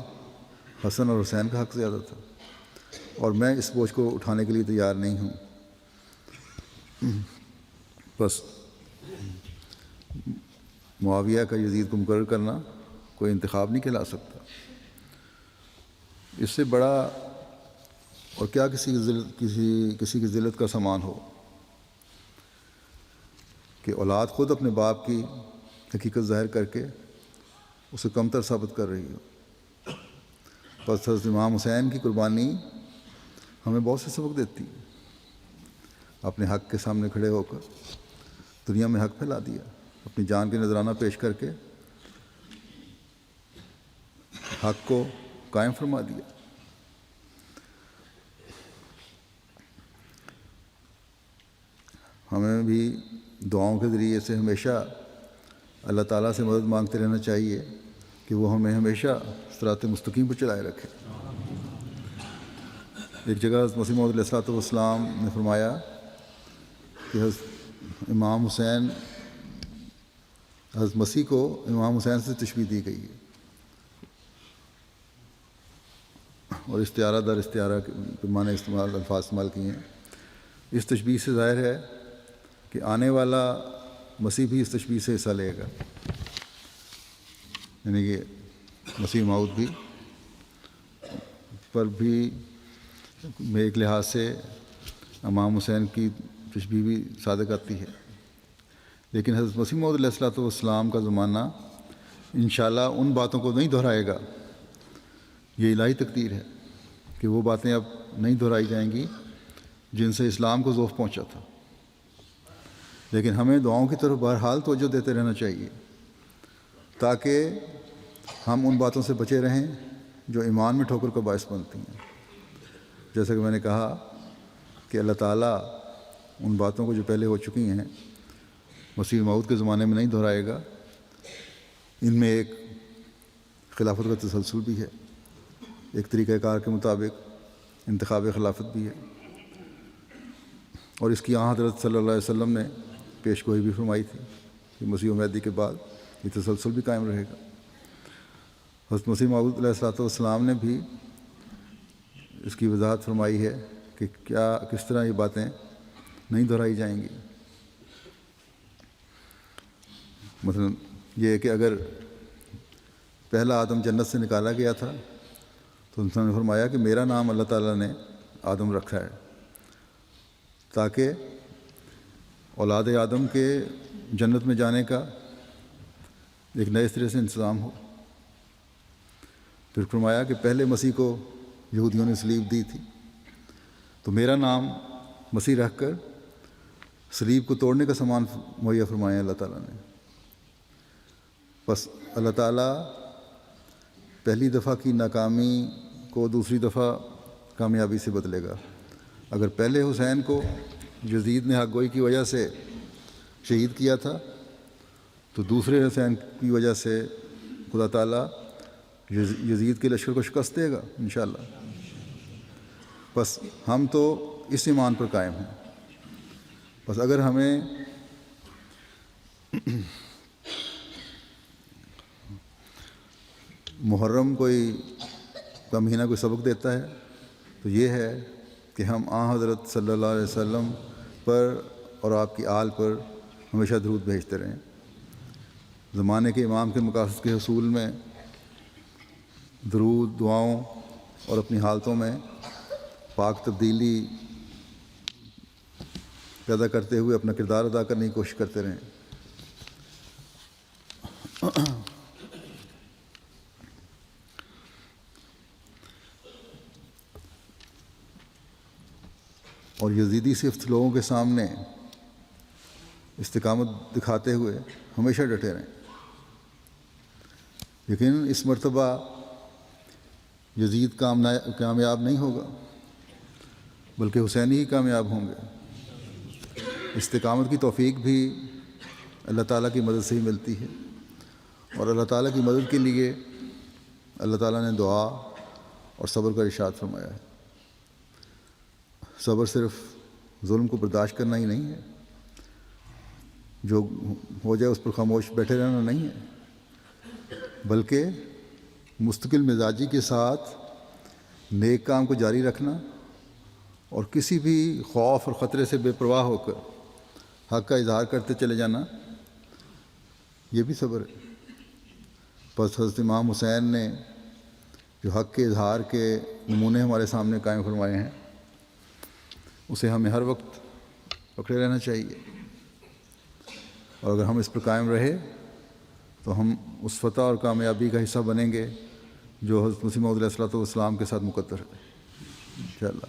حسن اور حسین کا حق زیادہ تھا، اور میں اس بوجھ کو اٹھانے کے لیے تیار نہیں ہوں۔ بس معاویہ کا یزید کو مقرر کرنا کوئی انتخاب نہیں کہلا سکتا۔ اس سے بڑا اور کیا کسی کی ذلت کا سامان ہو کہ اولاد خود اپنے باپ کی حقیقت ظاہر کر کے اسے کمتر ثابت کر رہی ہو۔ بس حضرت امام حسین کی قربانی ہمیں بہت سے سبق دیتی ہے۔ اپنے حق کے سامنے کھڑے ہو کر دنیا میں حق پھیلا دیا، اپنی جان کے نذرانہ پیش کر کے حق کو قائم فرما دیا۔ ہمیں بھی دعاؤں کے ذریعے سے ہمیشہ اللہ تعالیٰ سے مدد مانگتے رہنا چاہیے کہ وہ ہمیں ہمیشہ صراط مستقیم پر چلائے رکھے۔ ایک جگہ حضرت مسیح موعود علیہ السلام نے فرمایا کہ حضرت امام حسین، حضرت مسیح کو امام حسین سے تشبیہ دی گئی ہے، اور استعارہ در استعارہ کے معنی الفاظ استعمال کیے ہیں۔ اس تشبیہ سے ظاہر ہے کہ آنے والا مسیح بھی اس تشبیہ سے حصہ لے گا، یعنی کہ مسیح موعود بھی پر بھی ایک لحاظ سے امام حسین کی تشبیہ بھی صادق آتی ہے، لیکن حضرت مسیح موعود علیہ السلام کا زمانہ انشاءاللہ ان باتوں کو نہیں دہرائے گا۔ یہ الہی تقدیر ہے کہ وہ باتیں اب نہیں دہرائی جائیں گی جن سے اسلام کو ذوف پہنچا تھا، لیکن ہمیں دعاؤں کی طرف بہرحال توجہ دیتے رہنا چاہیے تاکہ ہم ان باتوں سے بچے رہیں جو ایمان میں ٹھوکر کا باعث بنتی ہیں. جیسا کہ میں نے کہا کہ اللہ تعالیٰ ان باتوں کو جو پہلے ہو چکی ہیں مسیح موعود کے زمانے میں نہیں دہرائے گا. ان میں ایک خلافت کا تسلسل بھی ہے، ایک طریقہ کار کے مطابق انتخاب خلافت بھی ہے، اور اس کی حضرت صلی اللہ علیہ وسلم نے پیش گوئی بھی فرمائی تھی کہ مسیح مہدی کے بعد یہ تسلسل بھی قائم رہے گا. حضرت مسیح موعود علیہ الصلوۃ والسلام نے بھی اس کی وضاحت فرمائی ہے کہ کس طرح یہ باتیں نہیں دہرائی جائیں گی. مثلا یہ کہ اگر پہلا آدم جنت سے نکالا گیا تھا تو انسان نے فرمایا کہ میرا نام اللہ تعالیٰ نے آدم رکھا ہے تاکہ اولاد آدم کے جنت میں جانے کا ایک نئے سرے سے انتظام ہو. پھر فرمایا کہ پہلے مسیح کو یہودیوں نے صلیب دی تھی تو میرا نام مسیح رکھ کر صلیب کو توڑنے کا سامان مہیا فرمایا اللہ تعالیٰ نے. بس اللہ تعالیٰ پہلی دفعہ کی ناکامی کو دوسری دفعہ کامیابی سے بدلے گا. اگر پہلے حسین کو یزید نے حق گوئی کی وجہ سے شہید کیا تھا تو دوسرے حسین کی وجہ سے خدا تعالیٰ یزید کے لشکر کو شکست دے گا انشاءاللہ. بس ہم تو اس ایمان پر قائم ہیں. بس اگر ہمیں محرم کا مہینہ کوئی سبق دیتا ہے تو یہ ہے کہ ہم حضرت صلی اللہ علیہ وسلم پر اور آپ کی آل پر ہمیشہ درود بھیجتے رہیں. زمانے کے امام کے مقاصد کے حصول میں درود، دعاؤں اور اپنی حالتوں میں پاک تبدیلی پیدا کرتے ہوئے اپنا کردار ادا کرنے کی کوشش کرتے رہیں. اور یزیدی صفت لوگوں کے سامنے استقامت دکھاتے ہوئے ہمیشہ ڈٹے رہیں. لیکن اس مرتبہ یزید کامیاب نہیں ہوگا بلکہ حسینی ہی کامیاب ہوں گے. استقامت کی توفیق بھی اللہ تعالیٰ کی مدد سے ہی ملتی ہے، اور اللہ تعالیٰ کی مدد کے لیے اللہ تعالیٰ نے دعا اور صبر کا ارشاد فرمایا ہے. صبر صرف ظلم کو برداشت کرنا ہی نہیں ہے، جو ہو جائے اس پر خاموش بیٹھے رہنا نہیں ہے، بلکہ مستقل مزاجی کے ساتھ نیک کام کو جاری رکھنا اور کسی بھی خوف اور خطرے سے بے پرواہ ہو کر حق کا اظہار کرتے چلے جانا، یہ بھی صبر ہے. بس حضرت امام حسین نے جو حق کے اظہار کے نمونے ہمارے سامنے قائم فرمائے ہیں اسے ہمیں ہر وقت پکڑے رہنا چاہیے، اور اگر ہم اس پر قائم رہے تو ہم اس فتح اور کامیابی کا حصہ بنیں گے جو حضرت مسیح موعود علیہ الصلوۃ والسلام کے ساتھ مقدر ہے انشاءاللہ.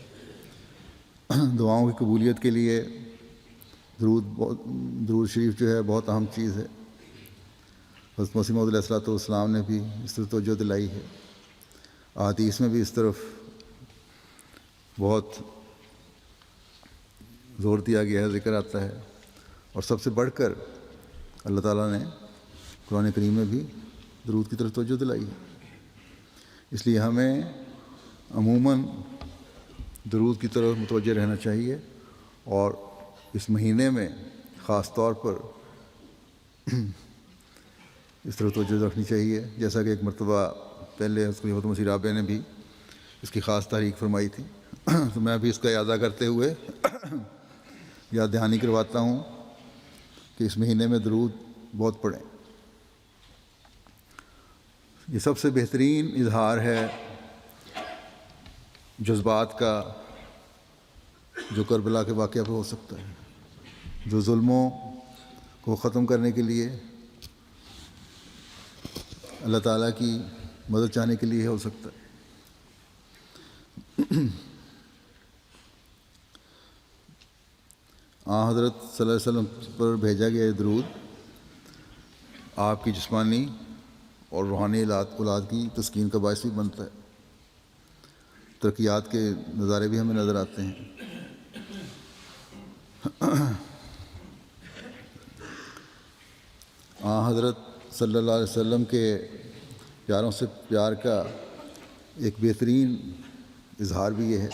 دعاؤں کی قبولیت کے لیے درود شریف جو ہے بہت اہم چیز ہے. حضرت مسیح موعود علیہ الصلوۃ والسلام نے بھی اس طرف توجہ دلائی ہے، احادیث میں بھی اس طرف بہت زور دیا گیا ہے، ذکر آتا ہے. اور سب سے بڑھ کر اللہ تعالیٰ نے قرآن کریم میں بھی درود کی طرف توجہ دلائی ہے. اس لیے ہمیں عموماً درود کی طرف متوجہ رہنا چاہیے، اور اس مہینے میں خاص طور پر اس طرح توجہ رکھنی چاہیے. جیسا کہ ایک مرتبہ پہلے خلیفۃ مسیح رابع نے بھی اس کی خاص تحریک فرمائی تھی تو میں بھی اس کا اعادہ کرتے ہوئے یاد دہانی کرواتا ہوں کہ اس مہینے میں درود بہت پڑھیں. یہ سب سے بہترین اظہار ہے جذبات کا جو کربلا کے واقعہ پہ ہو سکتا ہے، جو ظلموں کو ختم کرنے کے لیے اللہ تعالیٰ کی مدد چاہنے کے لیے ہو سکتا ہے. حضرت صلی اللہ علیہ وسلم پر بھیجا گیا درود آپ کی جسمانی اور روحانی اولاد کی تسکین کا باعث بھی بنتا ہے۔ ترقیات کے نظارے بھی ہمیں نظر آتے ہیں۔ حضرت صلی اللہ علیہ وسلم کے پیاروں سے پیار کا ایک بہترین اظہار بھی یہ ہے،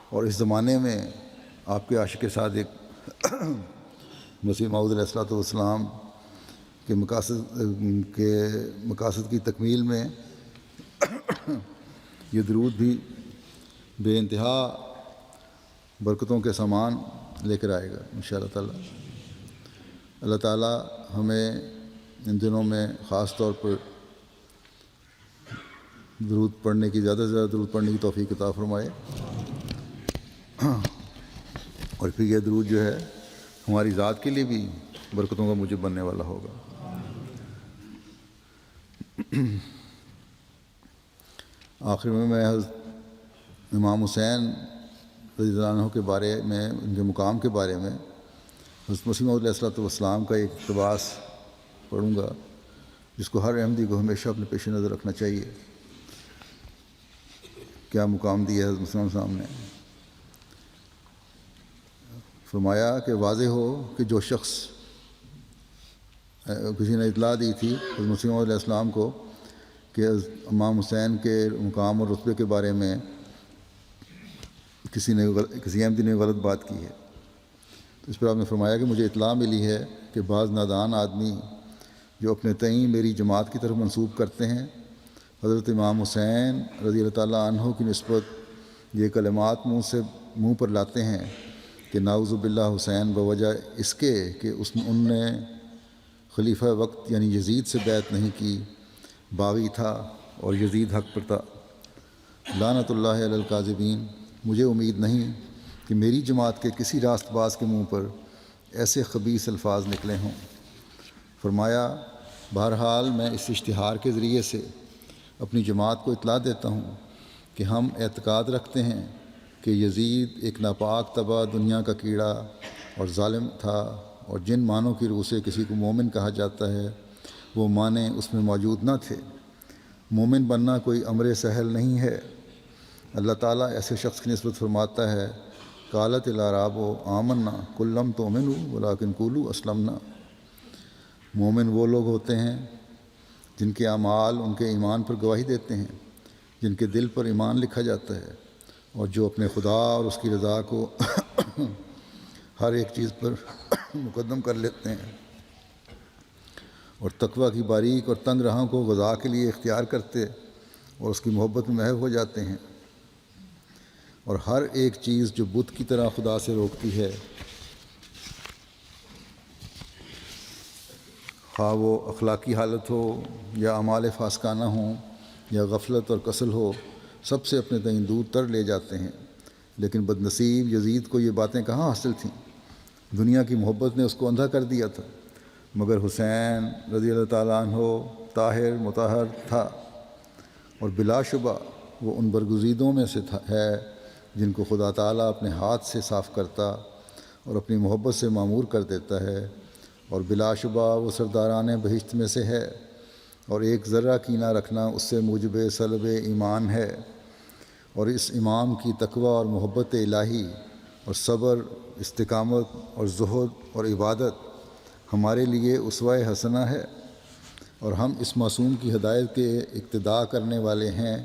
اور اس زمانے میں آپ کے عاشق صادق مسیح موعود علیہ الصلوۃ والسلام کے مقاصد کی تکمیل میں یہ درود بھی بے انتہا برکتوں کے سامان لے کر آئے گا انشاءاللہ تعالی۔ اللہ تعالیٰ ہمیں ان دنوں میں خاص طور پر درود پڑھنے کی زیادہ سے زیادہ درود پڑھنے کی توفیق عطا فرمائے، اور پھر یہ درود جو ہے ہماری ذات کے لیے بھی برکتوں کا موجب بننے والا ہوگا۔ آخر میں حضرت امام حسین رضی اللہ عنہ کے بارے میں، ان کے مقام کے بارے میں حضرت مسیح موعود علیہ الصلوۃ والسلام کا ایک اقتباس پڑھوں گا، جس کو ہر احمدی کو ہمیشہ اپنے پیش نظر رکھنا چاہیے۔ کیا مقام دیا ہے حضرت مسیح موعود نے؟ فرمایا کہ واضح ہو کہ جو شخص، کسی نے اطلاع دی تھی حضرت مسیح موعود علیہ السلام کو کہ امام حسین کے مقام اور رتبے کے بارے میں کسی احمدی نے غلط بات کی ہے، تو اس پر آپ نے فرمایا کہ مجھے اطلاع ملی ہے کہ بعض نادان آدمی جو اپنے تئیں میری جماعت کی طرف منسوب کرتے ہیں، حضرت امام حسین رضی اللہ تعالیٰ عنہ کی نسبت یہ کلمات منہ پر لاتے ہیں کہ نعوذ باللہ حسین بوجہ اس کے کہ ان نے خلیفہ وقت یعنی یزید سے بیعت نہیں کی، باغی تھا اور یزید حق پر تھا، لعنت اللہ علی الکاذبین۔ مجھے امید نہیں کہ میری جماعت کے کسی راست باز کے منہ پر ایسے خبیث الفاظ نکلے ہوں۔ فرمایا بہرحال میں اس اشتہار کے ذریعے سے اپنی جماعت کو اطلاع دیتا ہوں کہ ہم اعتقاد رکھتے ہیں کہ یزید ایک ناپاک طبع دنیا کا کیڑا اور ظالم تھا، اور جن معنوں کی روح سے کسی کو مومن کہا جاتا ہے وہ معنی اس میں موجود نہ تھے۔ مومن بننا کوئی امر سہل نہیں ہے۔ اللہ تعالیٰ ایسے شخص کی نسبت فرماتا ہے قالت الاعراب آمنا قل لم تؤمنوا ولکن قولوا اسلمنا۔ مومن وہ لوگ ہوتے ہیں جن کے اعمال ان کے ایمان پر گواہی دیتے ہیں، جن کے دل پر ایمان لکھا جاتا ہے، اور جو اپنے خدا اور اس کی رضا کو ہر ایک چیز پر مقدم کر لیتے ہیں، اور تقوی کی باریک اور تنگ راہوں کو غذا کے لیے اختیار کرتے اور اس کی محبت میں محو ہو جاتے ہیں، اور ہر ایک چیز جو بت کی طرح خدا سے روکتی ہے، خواہ وہ اخلاقی حالت ہو یا اعمال فاسقانہ ہوں یا غفلت اور کسل ہو، سب سے اپنے تئیں دور تر لے جاتے ہیں۔ لیکن بدنصیب یزید کو یہ باتیں کہاں حاصل تھیں؟ دنیا کی محبت نے اس کو اندھا کر دیا تھا، مگر حسین رضی اللہ تعالیٰ عنہ طاہر مطہر تھا، اور بلا شبہ وہ ان برگزیدوں میں سے ہے جن کو خدا تعالیٰ اپنے ہاتھ سے صاف کرتا اور اپنی محبت سے معمور کر دیتا ہے، اور بلا شبہ وہ سرداران بہشت میں سے ہے، اور ایک ذرہ کینہ رکھنا اس سے موجب سلب ایمان ہے۔ اور اس امام کی تقوی اور محبت الہی اور صبر، استقامت اور زہد اور عبادت ہمارے لیے اسوہ حسنہ ہے، اور ہم اس معصوم کی ہدایت کے اقتداء کرنے والے ہیں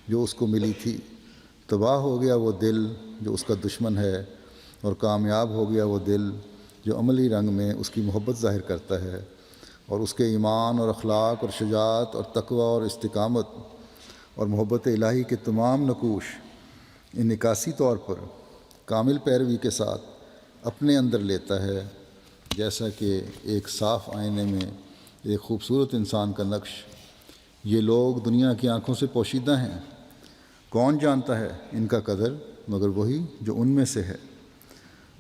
جو اس کو ملی تھی۔ تباہ ہو گیا وہ دل جو اس کا دشمن ہے، اور کامیاب ہو گیا وہ دل جو عملی رنگ میں اس کی محبت ظاہر کرتا ہے، اور اس کے ایمان اور اخلاق اور شجاعت اور تقوی اور استقامت اور محبت الہی کے تمام نقوش انعکاسی طور پر کامل پیروی کے ساتھ اپنے اندر لیتا ہے، جیسا کہ ایک صاف آئینے میں ایک خوبصورت انسان کا نقش۔ یہ لوگ دنیا کی آنکھوں سے پوشیدہ ہیں، کون جانتا ہے ان کا قدر مگر وہی جو ان میں سے ہے۔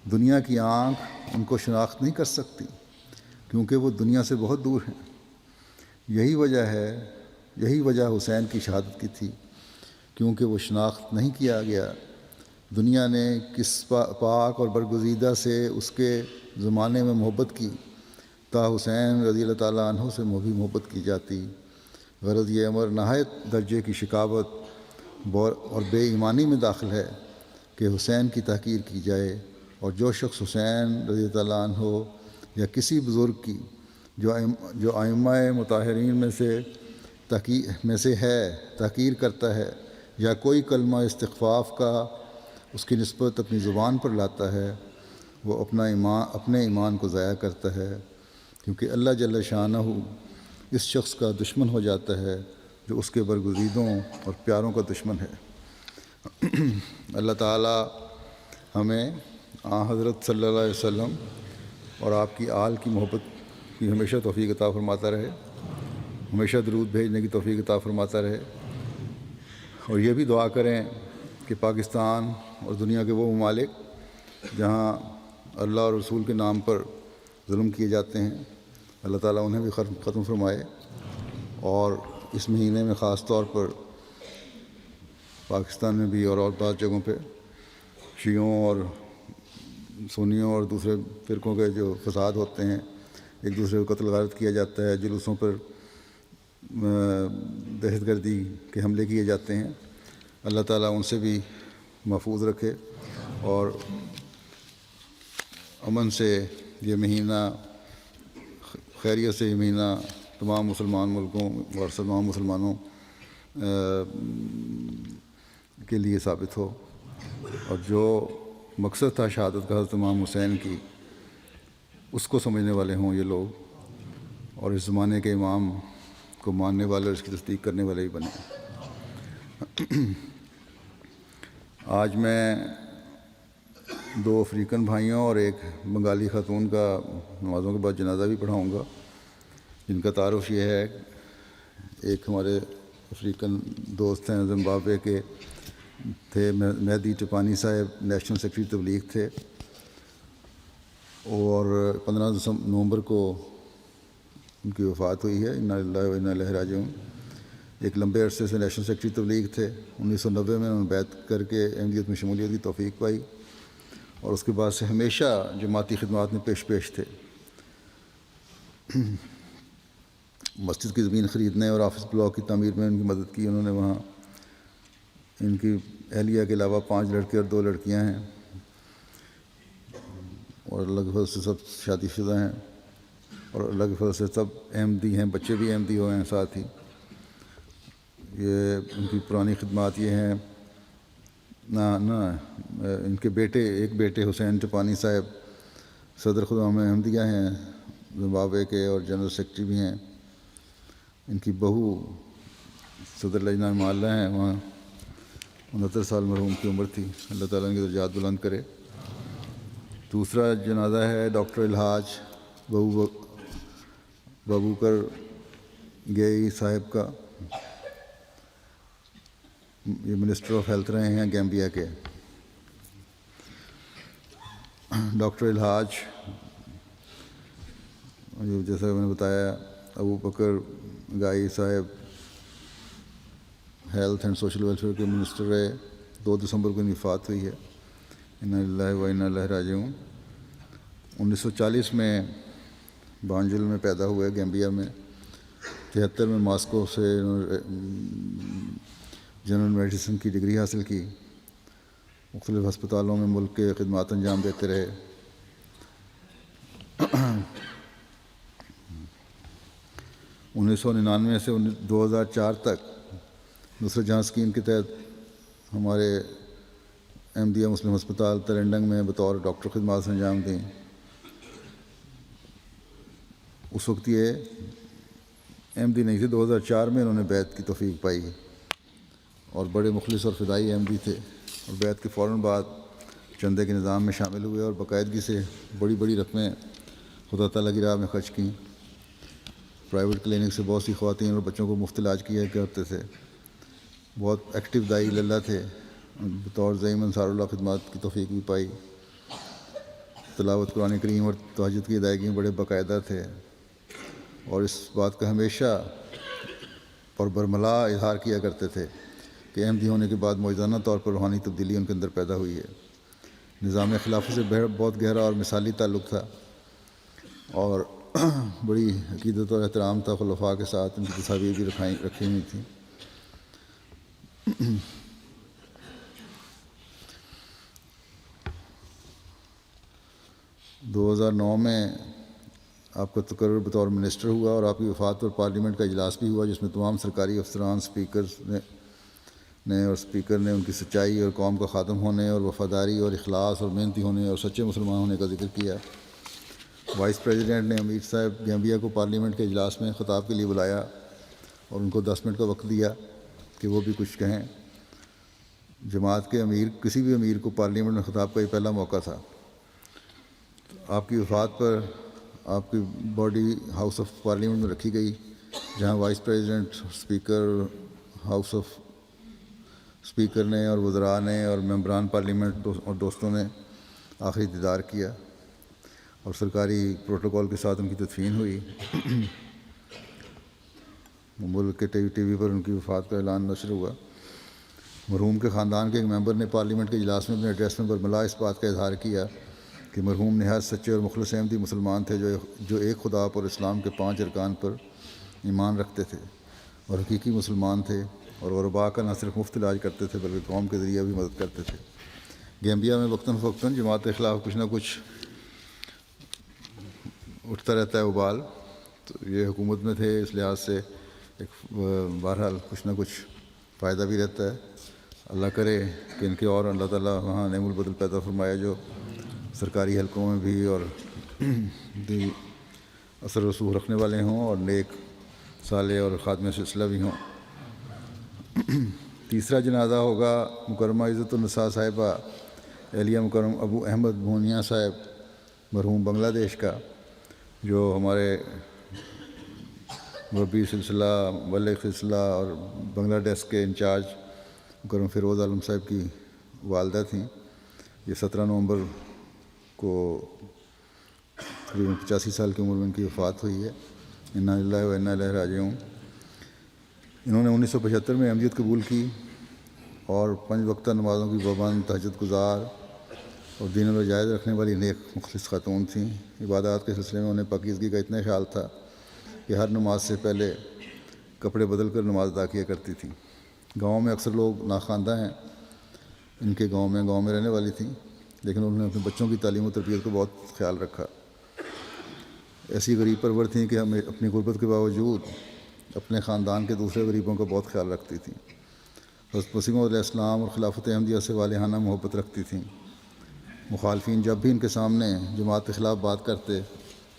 دنیا کی آنکھ ان کو شناخت نہیں کر سکتی کیونکہ وہ دنیا سے بہت دور ہیں۔ یہی وجہ حسین کی شہادت کی تھی، کیونکہ وہ شناخت نہیں کیا گیا۔ دنیا نے کس پاک اور برگزیدہ سے اس کے زمانے میں محبت کی تا حسین رضی اللہ تعالیٰ عنہ سے بھی محبت کی جاتی۔ غرض یہ امر نہایت درجے کی شکاوت اور بے ایمانی میں داخل ہے کہ حسین کی تحقیر کی جائے، اور جو شخص حسین رضی اللہ تعالیٰ عنہ یا کسی بزرگ کی جو ائمہ مطہرین میں سے ہے تحقیر کرتا ہے یا کوئی کلمہ استخفاف کا اس کی نسبت اپنی زبان پر لاتا ہے، وہ اپنے ایمان کو ضائع کرتا ہے، کیونکہ اللہ جل شانہ اس شخص کا دشمن ہو جاتا ہے جو اس کے برگزیدوں اور پیاروں کا دشمن ہے۔ اللہ تعالیٰ ہمیں حضرت صلی اللہ علیہ وسلم اور آپ کی آل کی محبت کی ہمیشہ توفیق عطا فرماتا رہے، ہمیشہ درود بھیجنے کی توفیق عطا فرماتا رہے، اور یہ بھی دعا کریں کہ پاکستان اور دنیا کے وہ ممالک جہاں اللہ اور رسول کے نام پر ظلم کیے جاتے ہیں، اللہ تعالیٰ انہیں بھی ختم فرمائے، اور اس مہینے میں خاص طور پر پاکستان میں بھی اور بعض جگہوں پہ شیعوں اور سنیوں اور دوسرے فرقوں کے جو فساد ہوتے ہیں، ایک دوسرے کو قتل غارت کیا جاتا ہے، جلوسوں پر دہشت گردی کے حملے کیے جاتے ہیں، اللہ تعالیٰ ان سے بھی محفوظ رکھے اور امن سے یہ مہینہ، خیریت سے یہ مہینہ تمام مسلمان ملکوں اور تمام مسلمانوں کے لیے ثابت ہو، اور جو مقصد تھا شہادت کا حضرت امام حسین کی، اس کو سمجھنے والے ہوں یہ لوگ، اور اس زمانے کے امام کو ماننے والے اور اس کی تصدیق کرنے والے بھی بنے۔ آج میں 2 افریقن بھائیوں اور ایک بنگالی خاتون کا نمازوں کے بعد جنازہ بھی پڑھاؤں گا، جن کا تعارف یہ ہے، ایک ہمارے افریقن دوست ہیں، زمبابوے کے تھے، مہدی ٹپانی صاحب نیشنل سیکرٹری تبلیغ تھے، اور 15 نومبر کو ان کی وفات ہوئی ہے، انا للہ و انا الیہ راجعون۔ ایک لمبے عرصے سے نیشنل سیکرٹری تبلیغ تھے، 1990 میں انہوں نے بیعت کر کے احمدیت میں شمولیت کی توفیق پائی، اور اس کے بعد سے ہمیشہ جماعتی خدمات میں پیش تھے۔ مسجد کی زمین خریدنے اور آفس بلاک کی تعمیر میں ان کی مدد کی انہوں نے وہاں۔ ان کی اہلیہ کے علاوہ 5 لڑکے اور 2 لڑکیاں ہیں، اور اللہ کے فضل سے سب شادی شدہ ہیں، اور اللہ کے فضل سے سب احمدی ہیں، بچے بھی احمدی ہوئے ہیں ساتھ ہی۔ یہ ان کی پرانی خدمات یہ ہیں، ان کے ایک بیٹے حسین ٹپانی صاحب صدر خدام احمدیہ ہیں زمبابوے کے، اور جنرل سیکرٹری بھی ہیں۔ ان کی بہو صدر لجنہ معلّہ ہیں، وہاں 69 سال مرحوم کی عمر تھی، اللہ تعالیٰ ان کی درجات بلند کرے۔ دوسرا جنازہ ہے ڈاکٹر الحاج بابوکر گئی صاحب کا، یہ منسٹر آف ہیلتھ رہے ہیں گیمبیا کے۔ ڈاکٹر الحاج، جیسا میں نے بتایا، ابو بکر گائی صاحب ہیلتھ اینڈ سوشل ویلفیئر کے منسٹر رہے، 2 دسمبر کو ان کی وفات ہوئی ہے، انا للہ و انا الیہ راجعون۔ 1940 میں بانجل میں پیدا ہوئے گیمبیا میں، 73 میں ماسکو سے جنرل میڈیسن کی ڈگری حاصل کی، مختلف ہسپتالوں میں ملک کے خدمات انجام دیتے رہے۔ 1999 سے 2004 تک نصرت جہاں اسکیم کے تحت ہمارے احمدیہ مسلم ہسپتال ترنڈنگ میں بطور ڈاکٹر خدمات انجام دیں۔ اس وقت یہ احمدی نہیں تھے، 2004 میں انہوں نے بیعت کی توفیق پائی، اور بڑے مخلص اور فدائی احمدی تھے، اور بیعت کے فوراً بعد چندے کے نظام میں شامل ہوئے اور باقاعدگی سے بڑی رقمیں خدا تعالیٰ کی راہ میں خرچ کیں۔ پرائیویٹ کلینک سے بہت سی خواتین اور بچوں کو مفت علاج کیا کرتے تھے، بہت ایکٹیو داعی اللہ تھے، بطور زعیم انصار اللہ خدمات کی توفیق بھی پائی۔ تلاوت قرآن کریم اور تہجد کی ادائیگی میں بڑے باقاعدہ تھے، اور اس بات کا ہمیشہ اور برملا اظہار کیا کرتے تھے کہ احمدی ہونے کے بعد موجزانہ طور پر روحانی تبدیلی ان کے اندر پیدا ہوئی ہے۔ نظام خلافت سے بہت گہرا اور مثالی تعلق تھا، اور بڑی عقیدت اور احترام تھا خلفاء کے ساتھ، ان کی تصاویر بھی رکھی ہوئی تھیں۔ 2009 میں آپ کا تقرر بطور منسٹر ہوا اور آپ کی وفات پر پارلیمنٹ کا اجلاس بھی ہوا، جس میں تمام سرکاری افسران نے اور اسپیکر نے ان کی سچائی اور قوم کا خادم ہونے اور وفاداری اور اخلاص اور محنتی ہونے اور سچے مسلمان ہونے کا ذکر کیا۔ وائس پریزیڈنٹ نے امیر صاحب گیمبیا کو پارلیمنٹ کے اجلاس میں خطاب کے لیے بلایا اور ان کو 10 منٹ کا وقت دیا کہ وہ بھی کچھ کہیں۔ جماعت کے امیر، کسی بھی امیر کو پارلیمنٹ میں خطاب کا یہ پہلا موقع تھا۔ آپ کی وفات پر آپ کی باڈی ہاؤس آف پارلیمنٹ میں رکھی گئی، جہاں وائس پریزیڈنٹ، اسپیکر نے اور وزراء نے اور ممبران پارلیمنٹ اور دوستوں نے آخری دیدار کیا اور سرکاری پروٹوکول کے ساتھ ان کی تدفین ہوئی۔ ملک کے ٹی وی پر ان کی وفات کا اعلان نشر ہوا۔ مرحوم کے خاندان کے ایک ممبر نے پارلیمنٹ کے اجلاس میں اپنے ایڈریس میں برملا اس بات کا اظہار کیا کہ مرحوم نہایت سچے اور مخلص احمدی مسلمان تھے جو ایک خدا پر اسلام کے 5 ارکان پر ایمان رکھتے تھے اور حقیقی مسلمان تھے، اور غرباء کا نہ صرف مفت علاج کرتے تھے بلکہ قوم کے ذریعے بھی مدد کرتے تھے۔ گیمبیا میں وقتاً فوقتاً جماعت کے خلاف کچھ نہ کچھ اٹھتا رہتا ہے ابال، تو یہ حکومت میں تھے، اس لحاظ سے بہرحال کچھ نہ کچھ فائدہ بھی رہتا ہے۔ اللہ کرے کہ ان کے اور اللہ تعالیٰ وہاں نعم البدل پیدا فرمایا جو سرکاری حلقوں میں بھی اور اثر رسوخ رکھنے والے ہوں اور نیک صالح اور خادم سلسلہ بھی ہوں۔ تیسرا جنازہ ہوگا مکرمہ عزت النساء صاحبہ اہلیہ مکرم ابو احمد بھونیا صاحب، مرحوم بنگلہ دیش کا، جو ہمارے مربی سلسلہ، مبلغ سلسلہ اور بنگلہ دیش کے انچارج مکرم فیروز عالم صاحب کی والدہ تھیں۔ یہ 17 نومبر کو تقریباً 85 سال کی عمر میں ان کی وفات ہوئی ہے۔ انا للہ و انا الیہ راجعون۔ انہوں نے 1975 میں احمدیت قبول کی اور 5 وقتہ نمازوں کی پابند، تہجد گزار اور دین الوجائز رکھنے والی نیک مخلص خاتون تھیں۔ عبادات کے سلسلے میں انہیں پاکیزگی کا اتنا خیال تھا کہ ہر نماز سے پہلے کپڑے بدل کر نماز ادا کیا کرتی تھیں۔ گاؤں میں اکثر لوگ ناخواندہ ہیں، ان کے گاؤں میں رہنے والی تھیں، لیکن انہوں نے اپنے بچوں کی تعلیم و تربیت کو بہت خیال رکھا۔ ایسی غریب پرور تھیں کہ ہمیں اپنی غربت کے باوجود اپنے خاندان کے دوسرے غریبوں کا بہت خیال رکھتی تھیں۔ حضرت مسیح موعود علیہ السلام اور خلافت احمدیہ سے والہانہ محبت رکھتی تھیں۔ مخالفین جب بھی ان کے سامنے جماعت کے خلاف بات کرتے،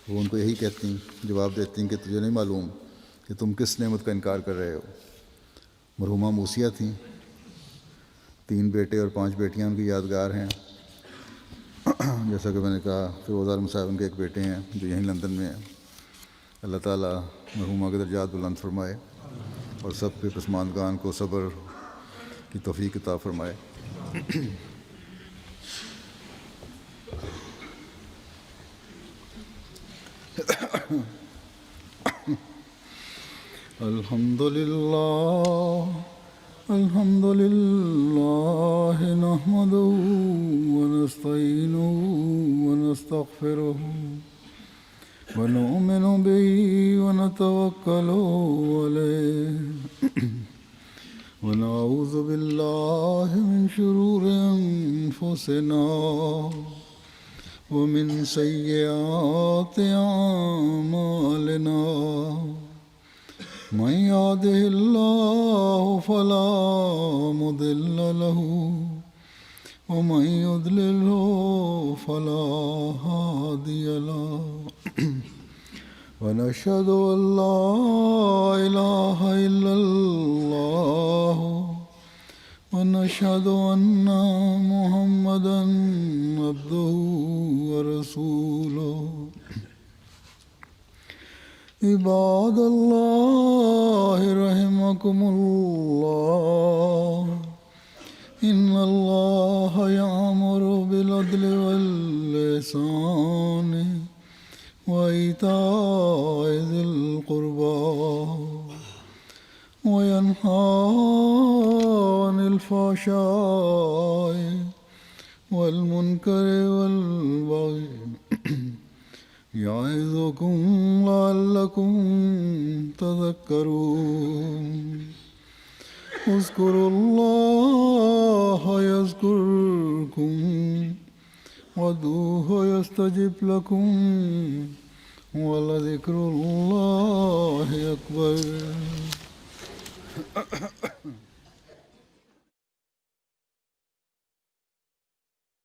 وہ ان کو یہی جواب دیتی کہ تجھے نہیں معلوم کہ تم کس نعمت کا انکار کر رہے ہو۔ مرحومہ موسیہ تھیں، 3 بیٹے اور 5 بیٹیاں ان کی یادگار ہیں۔ جیسا کہ میں نے کہا، فیروز عالم صاحب ان کے ایک بیٹے ہیں جو یہیں لندن میں ہیں۔ اللہ تعالیٰ مرحومہ کے درجات بلند فرمائے اور سب کے پسماندگان کو صبر کی توفیق عطا فرمائے۔ الحمد للہ نحمده ونستعینه ونستغفره ونؤمن به ونتوکل علیہ ونعوذ باللہ من شرور انفسنا ومن سیئات اعمالنا من يهده الله فلا مضل له ومن يضلله فلا هادي له ونشهد أن لا إله إلا الله ونشهد أن محمدا عبده ورسوله عباد الله رحمكم الله إن الله يأمر بالعدل والإحسان وإيتاء ذي القربى وينهى عن الفحشاء والمنكر والبغي يعظكم لعلكم تذكرون اذكروا الله يذكركم وادعوه يستجب لكم ولذكر الله أكبر